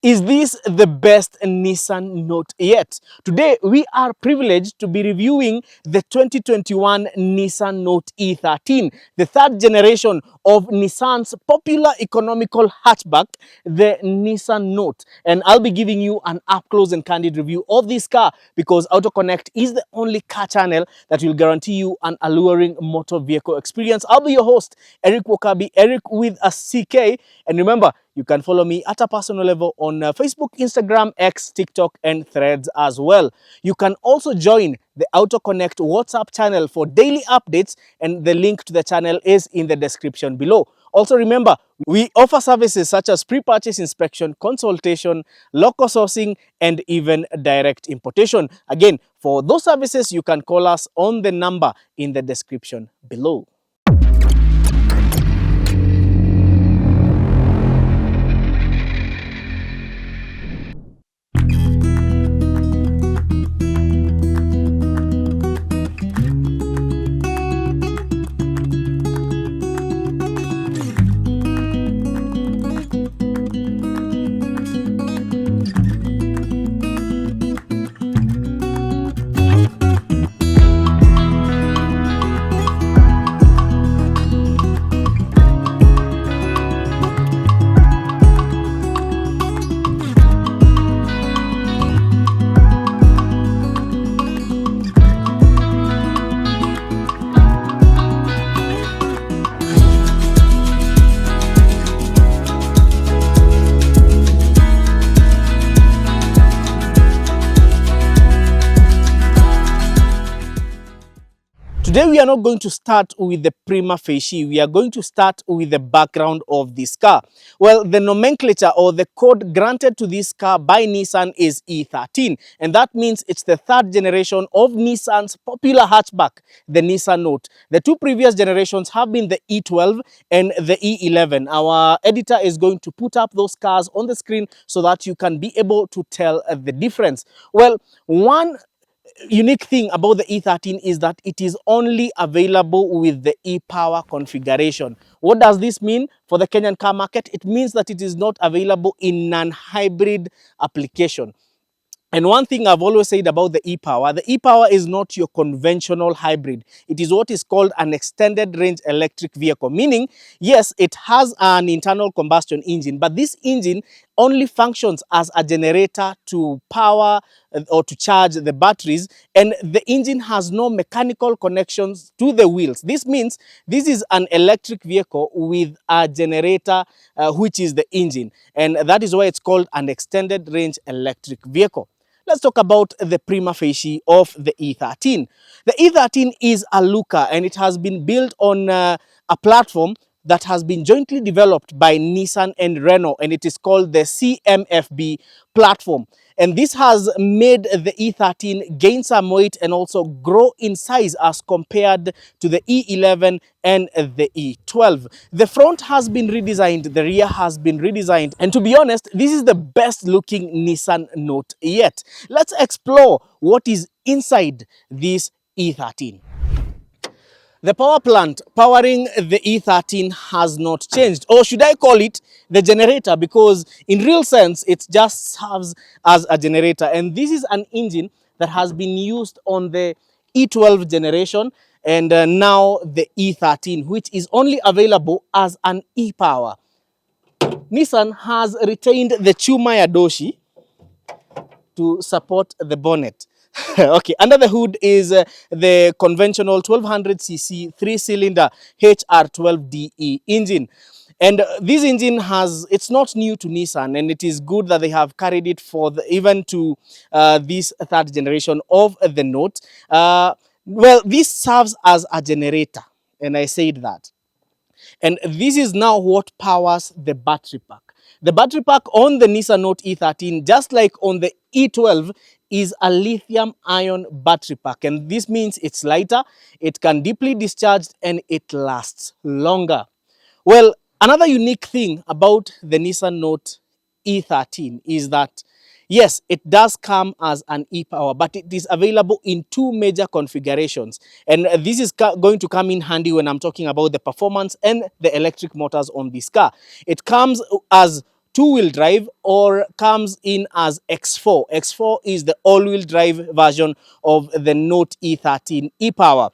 Is this the best Nissan Note yet? Today, we are privileged to be reviewing the 2021 Nissan Note E13, the third generation of Nissan's popular economical hatchback, the Nissan Note. And I'll be giving you an up-close and candid review of this car because AutoConnect is the only car channel that will guarantee you an alluring motor vehicle experience. I'll be your host, Eric Wakabi, Eric with a CK. And remember, you can follow me at a personal level on Facebook, Instagram, X, TikTok, and Threads as well. You can also join the AutoConnect WhatsApp channel for daily updates, and the link to the channel is in the description below. Also remember, we offer services such as pre-purchase inspection, consultation, local sourcing, and even direct importation. Again, for those services, you can call us on the number in the description below. Today, we are not going to start with the prima facie. We are going to start with the background of this car. Well, the nomenclature or the code granted to this car by Nissan is E13. And that means it's the third generation of Nissan's popular hatchback, the Nissan Note. The two previous generations have been the E12 and the E11. Our editor is going to put up those cars on the screen so that you can be able to tell the difference. Well, one unique thing about the E13 is that it is only available with the e-Power configuration. What does this mean for the Kenyan car market? It means that it is not available in non-hybrid application. And one thing I've always said about the the e-Power is not your conventional hybrid. It is what is called an extended range electric vehicle, meaning, yes, it has an internal combustion engine, but this engine only functions as a generator to power or to charge the batteries, and the engine has no mechanical connections to the wheels. This means this is an electric vehicle with a generator, which is the engine, and that is why it's called an extended range electric vehicle. Let's talk about the prima facie of the E13. The E13 is a looker, and it has been built on a platform that has been jointly developed by Nissan and Renault, and it is called the CMFB platform. And this has made the E13 gain some weight and also grow in size as compared to the E11 and the E12. The front has been redesigned, the rear has been redesigned, and to be honest, this is the best looking Nissan Note yet. Let's explore what is inside this E13. The power plant powering the E13 has not changed, or should I call it the generator, because in real sense it just serves as a generator. And this is an engine that has been used on the E12 generation and now the E13, which is only available as an e-Power. Nissan has retained the Chuma Yadoshi to support the bonnet. Okay, under the hood is the conventional 1200cc 3-cylinder HR12DE engine. And this engine it's not new to Nissan, and it is good that they have carried it for even to this third generation of the Note. Well, this serves as a generator, and I said that. And this is now what powers the battery pack. The battery pack on the Nissan Note E13, just like on the E12, is a lithium-ion battery pack. And this means it's lighter, it can deeply discharge, and it lasts longer. Well, another unique thing about the Nissan Note E13 is that, yes, it does come as an e-Power, but it is available in two major configurations. And this is going to come in handy when I'm talking about the performance and the electric motors on this car. It comes as two-wheel drive or comes in as X4. X4 is the all-wheel drive version of the Note E13 e-Power.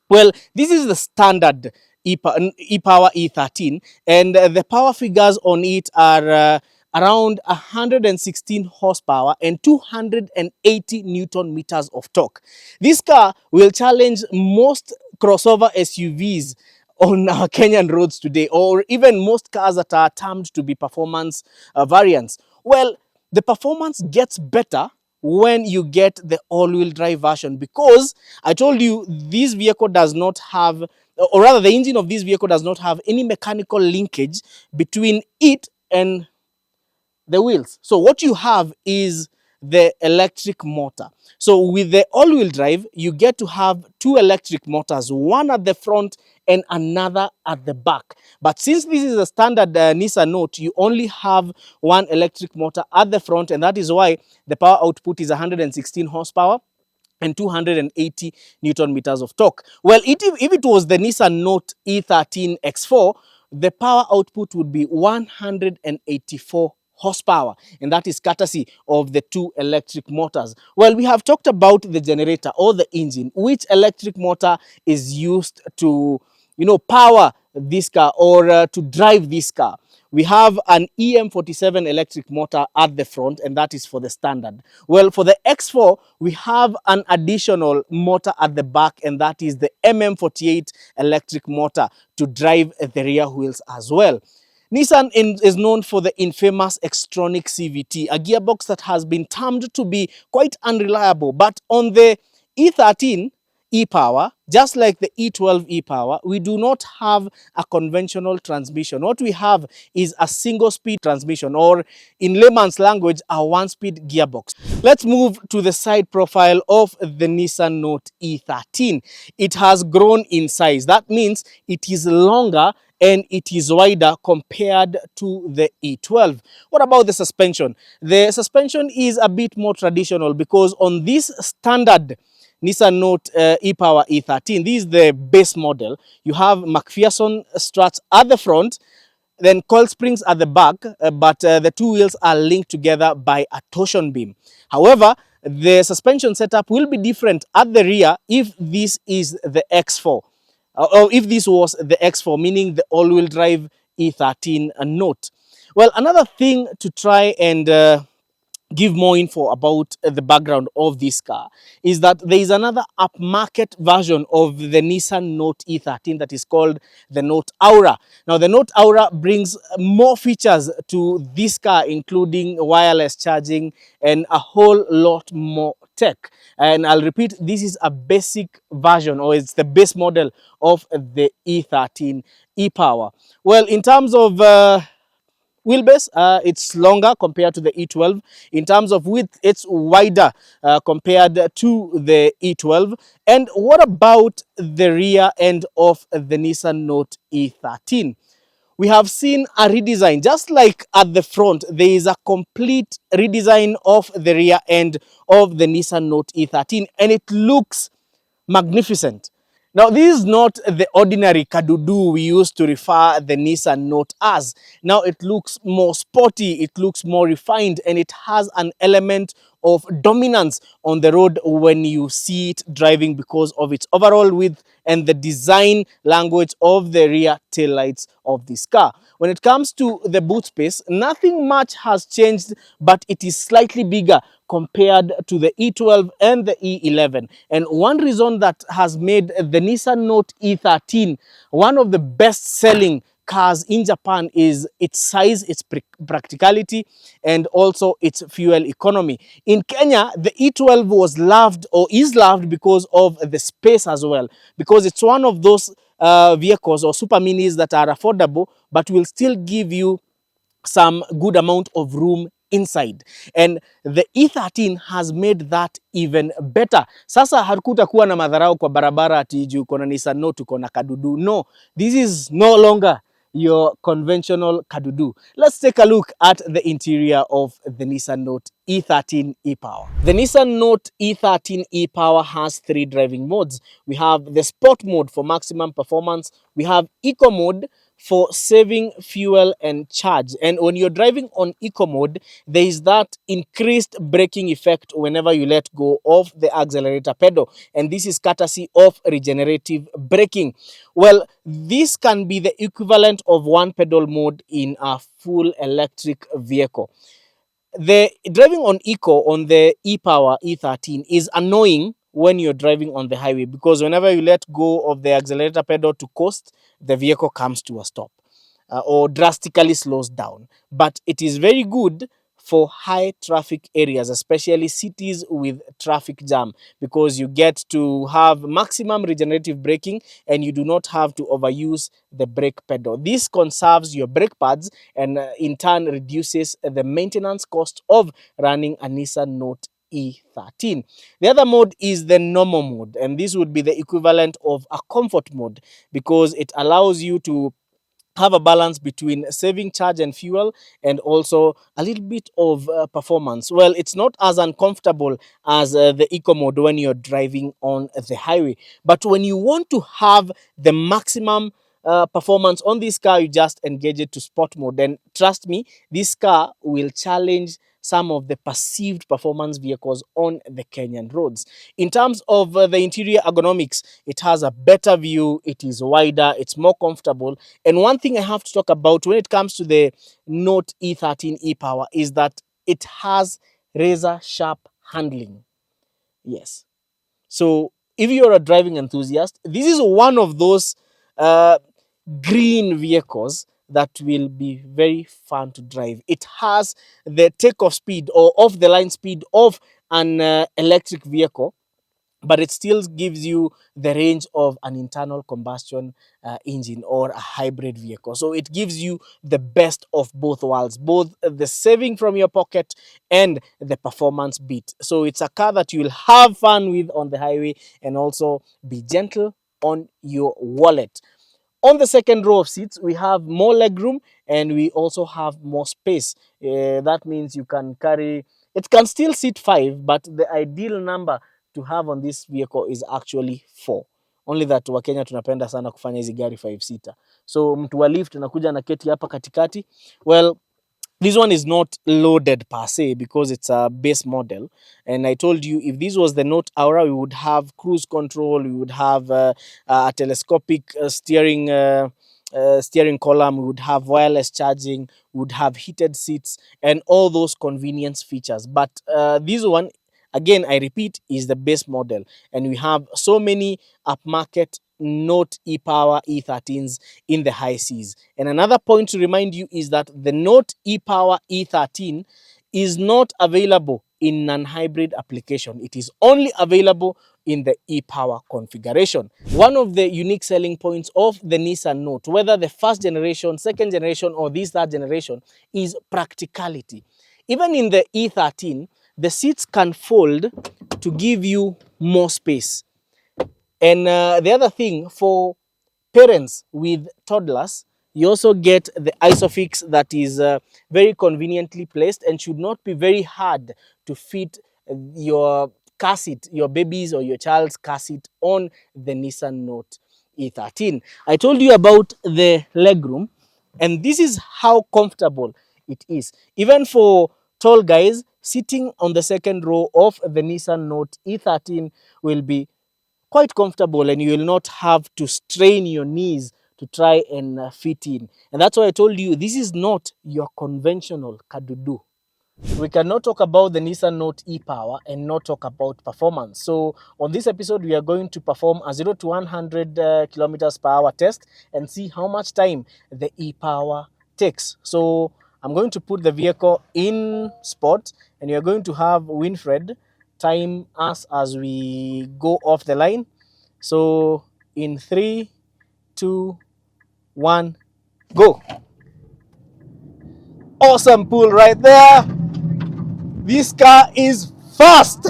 Well, this is the standard e-Power E13, and the power figures on it are around 116 horsepower and 280 Newton meters of torque. This car will challenge most crossover SUVs on our Kenyan roads today, or even most cars that are termed to be performance variants. Well, the performance gets better when you get the all-wheel drive version, because I told you this vehicle does not have, or rather the engine of this vehicle does not have any mechanical linkage between it and the wheels. So what you have is the electric motor. So with the all-wheel drive, you get to have two electric motors, one at the front and another at the back. But since this is a standard Nissan Note, you only have one electric motor at the front, and that is why the power output is 116 horsepower and 280 Newton meters of torque. Well, if it was the Nissan Note E13 X4, the power output would be 184 horsepower, and that is courtesy of the two electric motors. Well, we have talked about the generator or the engine, which electric motor is used to, power this car or to drive this car. We have an EM47 electric motor at the front, and that is for the standard. Well, for the X4, we have an additional motor at the back, and that is the MM48 electric motor to drive the rear wheels as well. Nissan is known for the infamous Xtronic CVT, a gearbox that has been termed to be quite unreliable. But on the E13 e-Power, just like the E12 e-Power, we do not have a conventional transmission. What we have is a single-speed transmission, or in layman's language, a one-speed gearbox. Let's move to the side profile of the Nissan Note E13. It has grown in size. That means it is longer and it is wider compared to the E12. What about the suspension? The suspension is a bit more traditional, because on this standard Nissan Note e-Power E13, this is the base model. You have McPherson struts at the front, then coil springs at the back, but the two wheels are linked together by a torsion beam. However, the suspension setup will be different at the rear if this is the X4. Or if this was the X4, meaning the all-wheel drive E13 Note. Well, another thing to try and give more info about the background of this car is that there is another upmarket version of the Nissan Note E13 that is called the Note Aura. Now, the Note Aura brings more features to this car, including wireless charging and a whole lot more tech. And I'll repeat, this is a basic version, or it's the base model of the E13 e-Power. Well, in terms of wheelbase, it's longer compared to the E12. In terms of width, it's wider compared to the E12. And what about the rear end of the Nissan Note E13? We have seen a redesign. Just like at the front, there is a complete redesign of the rear end of the Nissan Note E13, and it looks magnificent. Now, this is not the ordinary kadudu we used to refer the Nissan Note as. Now, it looks more sporty, it looks more refined, and it has an element of dominance on the road when you see it driving, because of its overall width and the design language of the rear taillights of this car. When it comes to the boot space, nothing much has changed, but it is slightly bigger compared to the E12 and the E11. And one reason that has made the Nissan Note E13 one of the best-selling cars in Japan is its size, its practicality, and also its fuel economy. In Kenya, the E12 was loved, or is loved, because of the space as well, because it's one of those vehicles or super minis that are affordable but will still give you some good amount of room inside. And the E13 has made that even better. Sasa hakutakuwa na madharau kwa barabara ati juu uko na Nissan Note uko na kadudu. No, this is no longer your conventional kadudu. Let's take a look at the interior of the Nissan Note E13 e-Power. The Nissan Note E13 e-Power has 3 driving modes. We have the Sport mode for maximum performance. We have Eco mode for saving fuel and charge. And when you're driving on eco mode, there is that increased braking effect whenever you let go of the accelerator pedal. And this is courtesy of regenerative braking. Well, this can be the equivalent of one pedal mode in a full electric vehicle. The driving on eco on the e-power E13 is annoying when you're driving on the highway, because whenever you let go of the accelerator pedal to coast, the vehicle comes to a stop, or drastically slows down. But it is very good for high traffic areas, especially cities with traffic jam, because you get to have maximum regenerative braking and you do not have to overuse the brake pedal. This conserves your brake pads and in turn reduces the maintenance cost of running a Nissan Note E13. The other mode is the normal mode, and this would be the equivalent of a comfort mode, because it allows you to have a balance between saving charge and fuel and also a little bit of performance. Well, it's not as uncomfortable as the eco mode when you're driving on the highway, but when you want to have the maximum performance on this car, you just engage it to sport mode. And trust me, this car will challenge some of the perceived performance vehicles on the Kenyan roads. In terms of the interior ergonomics, it has a better view, it is wider, it's more comfortable. And one thing I have to talk about when it comes to the Note E13 e-Power is that it has razor sharp handling. Yes. So if you're a driving enthusiast, this is one of those uh, green vehicles that will be very fun to drive. It has the takeoff speed or off the line speed of an electric vehicle, but it still gives you the range of an internal combustion engine or a hybrid vehicle. So it gives you the best of both worlds, both the saving from your pocket and the performance bit. So it's a car that you'll have fun with on the highway and also be gentle on your wallet. On the second row of seats, we have more legroom and we also have more space. That means you can carry, it can still seat 5, but the ideal number to have on this vehicle is actually 4. Only that Wakenya tunapenda sana kufanya hizi gari 5-seater. So mtu wa lift anakuja na keti hapa katikati. Well, this one is not loaded per se because it's a base model. And I told you, if this was the Note Aura, we would have cruise control, we would have a telescopic steering column, we would have wireless charging, we would have heated seats, and all those convenience features. But this one, again, I repeat, is the base model. And we have so many upmarket Note e-Power E13s in the high seas. And another point to remind you is that the Note e-Power E13 is not available in non-hybrid application. It is only available in the e-Power configuration. One of the unique selling points of the Nissan Note, whether the first generation, second generation, or this third generation, is practicality. Even in the E13, the seats can fold to give you more space. And the other thing, for parents with toddlers, you also get the isofix that is very conveniently placed and should not be very hard to fit your car seat, your baby's or your child's car seat on the Nissan Note E13. I told you about the legroom, and this is how comfortable it is. Even for tall guys, sitting on the second row of the Nissan Note E13 will be quite comfortable, and you will not have to strain your knees to try and fit in. And that's why I told you, this is not your conventional kadudu. We cannot talk about the Nissan Note e-Power and not talk about performance. So on this episode, we are going to perform a 0 to 100 kilometers per hour test and see how much time the e-Power takes. So I'm going to put the vehicle in sport, and you're going to have Winfred time us as we go off the line. So in 3, 2, 1, go. Awesome pull right there. This car is fast.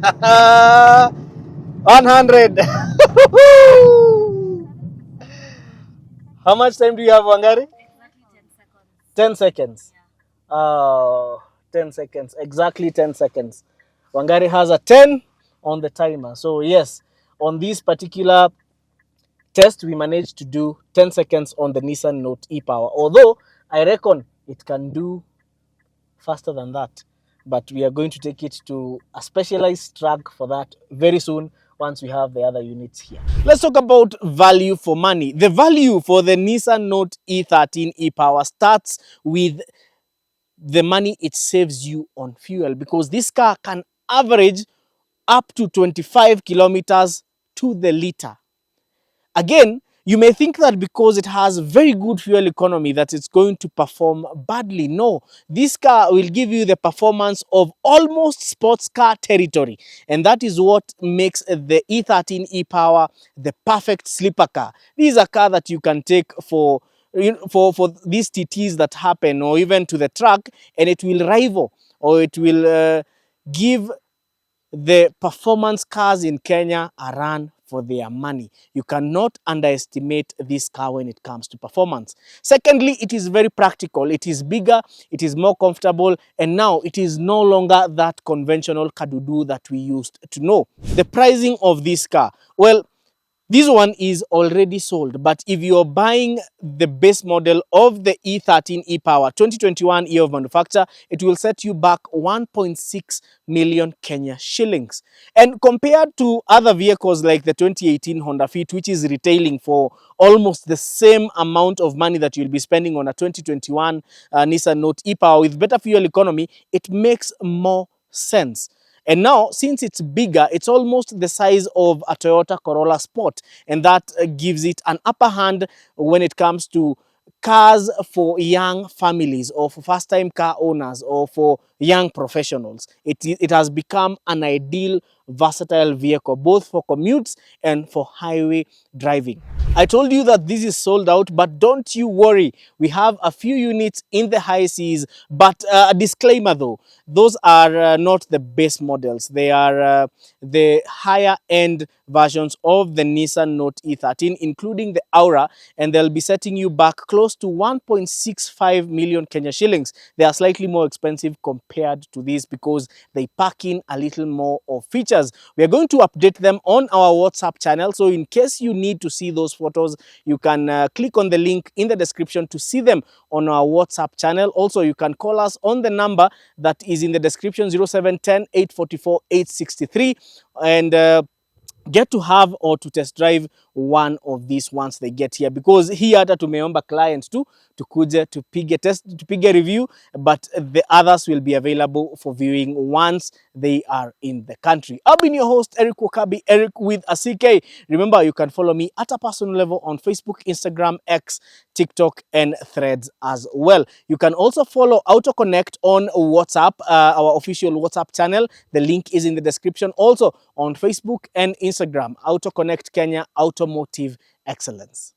100. How much time do you have, Wangari? Exactly 10 seconds. 10 seconds. Yeah. 10 seconds. Exactly 10 seconds. Wangari has a 10 on the timer. So yes, on this particular test, we managed to do 10 seconds on the Nissan Note e-Power, although I reckon it can do faster than that. But we are going to take it to a specialized track for that very soon once we have the other units here. Let's talk about value for money. The value for the Nissan Note E13 e-Power starts with the money it saves you on fuel, because this car can average up to 25 kilometers to the liter. Again, you may think that because it has very good fuel economy that it's going to perform badly. No, this car will give you the performance of almost sports car territory. And that is what makes the E13 e-Power the perfect sleeper car. This is a car that you can take for these TTs that happen, or even to the track, and it will rival, or it will give the performance cars in Kenya a run for their money. You cannot underestimate this car when it comes to performance. Secondly, it is very practical. It is bigger, it is more comfortable, and now it is no longer that conventional kadudu that we used to know. The pricing of this car, well, this one is already sold, but if you're buying the base model of the E13 e-Power 2021 year of manufacture, it will set you back 1.6 million Kenya shillings. And compared to other vehicles like the 2018 Honda Fit, which is retailing for almost the same amount of money that you'll be spending on a 2021 Nissan Note e-Power with better fuel economy, it makes more sense. And now, since it's bigger, it's almost the size of a Toyota Corolla Sport, and that gives it an upper hand when it comes to cars for young families, or for first-time car owners, or for young professionals. It has become an ideal, versatile vehicle, both for commutes and for highway driving. I told you that this is sold out, but don't you worry. We have a few units in the high seas, but a disclaimer though, those are not the base models. They are the higher end versions of the Nissan Note E13, including the Aura, and they'll be setting you back close to 1.65 million Kenya shillings. They are slightly more expensive compared to these because they pack in a little more of features. We are going to update them on our WhatsApp channel, so in case you need to see those photos, you can click on the link in the description to see them on our WhatsApp channel. Also, you can call us on the number that is in the description, 0710 844 863, and get to have or to test drive one of these once they get here, because hii hata tumeomba clients tu tukuje tupige test, tupige review, but the others will be available for viewing once they are in the country. I've been your host, Eric Wakabi, Eric with a CK. Remember, you can follow me at a personal level on Facebook, Instagram, X, TikTok, and Threads as well. You can also follow AutoConnect on WhatsApp, our official WhatsApp channel. The link is in the description. Also on Facebook and Instagram, AutoConnect Kenya Automotive Excellence.